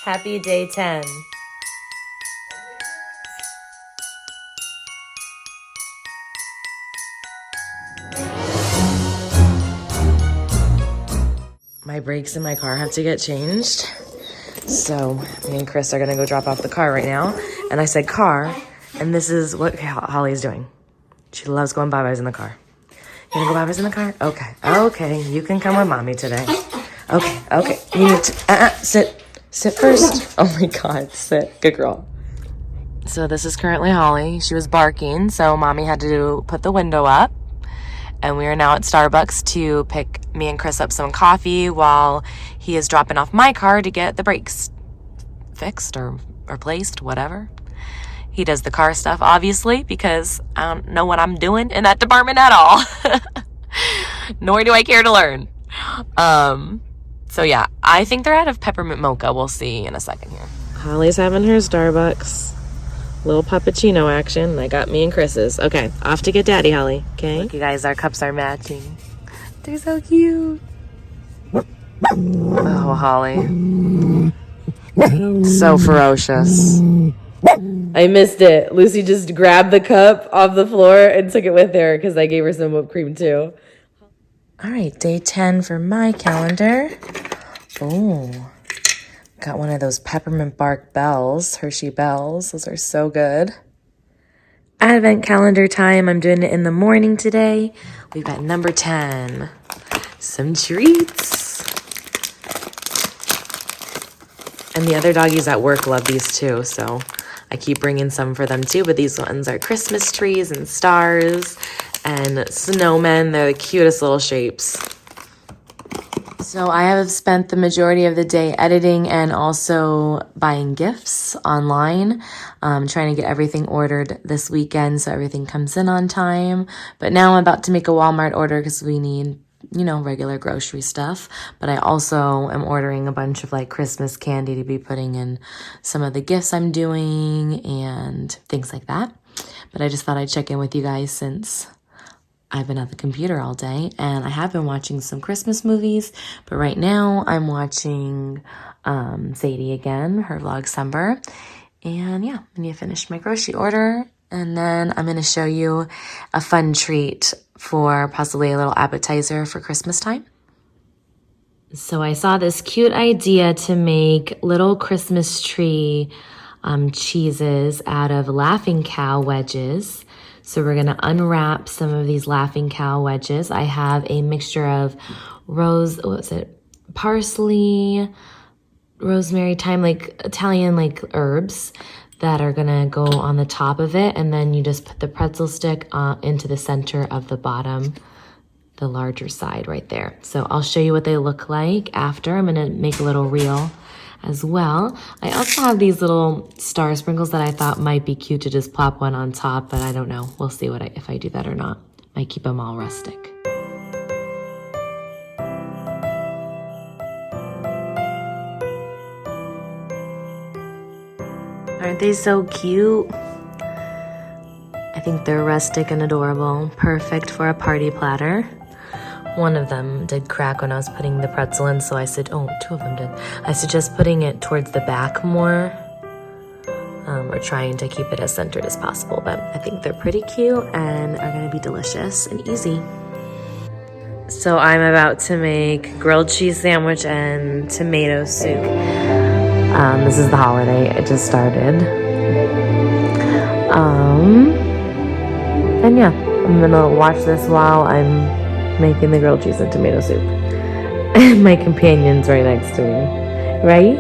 Happy day 10. My brakes in my car have to get changed. So me and Chris are gonna go drop off the car right now. And I said car, and this is what Holly's doing. She loves going bye-byes in the car. You gonna go bye-byes in the car? Okay, okay, you can come with mommy today. Okay, okay, you need to, sit first. Oh my God, sit, good girl. So this is currently Holly. She was barking, so mommy had to put the window up. And we are now at Starbucks to pick me and Chris up some coffee while he is dropping off my car to get the brakes fixed or replaced, whatever. He does the car stuff, obviously, because I don't know what I'm doing in that department at all. Nor do I care to learn. So yeah, I think they're out of peppermint mocha. We'll see in a second here. Holly's having her Starbucks. Little puppuccino action. I got me and Chris's. Okay, off to get Daddy, Holly. Okay. Look, you guys, our cups are matching. They're so cute. Oh, Holly. So ferocious. I missed it. Lucy just grabbed the cup off the floor and took it with her because I gave her some whipped cream too. All right, day 10 for my calendar. Oh. Got one of those peppermint bark bells, Hershey bells. Those are so good. Advent calendar time. I'm doing it in the morning today. We've got number 10. Some treats. And the other doggies at work love these too, so I keep bringing some for them too. But these ones are Christmas trees and stars and snowmen. They're the cutest little shapes. So I have spent the majority of the day editing and also buying gifts online, trying to get everything ordered this weekend so everything comes in on time. But now I'm about to make a Walmart order because we need, you know, regular grocery stuff. But I also am ordering a bunch of like Christmas candy to be putting in some of the gifts I'm doing and things like that. But I just thought I'd check in with you guys since I've been at the computer all day, and I have been watching some Christmas movies, but right now I'm watching Sadie again, her Vlogcember, and yeah, I need to finish my grocery order, and then I'm going to show you a fun treat for possibly a little appetizer for Christmas time. So I saw this cute idea to make little Christmas tree cheeses out of Laughing Cow wedges. So we're going to unwrap some of these Laughing Cow wedges. I have a mixture of parsley, rosemary, thyme, like Italian like herbs that are going to go on the top of it. And then you just put the pretzel stick into the center of the bottom, the larger side right there. So I'll show you what they look like after. I'm going to make a little reel as well. I also have these little star sprinkles that I thought might be cute to just plop one on top, but I don't know. We'll see if I do that or not. Might keep them all rustic. Aren't they so cute? I think they're rustic and adorable. Perfect for a party platter. One of them did crack when I was putting the pretzel in, so I said, oh, two of them did. I suggest putting it towards the back more, or trying to keep it as centered as possible. But I think they're pretty cute and are gonna be delicious and easy. So I'm about to make grilled cheese sandwich and tomato soup. This is the holiday, it just started. And yeah, I'm gonna watch this while I'm making the grilled cheese and tomato soup. And my companion's right next to me, right?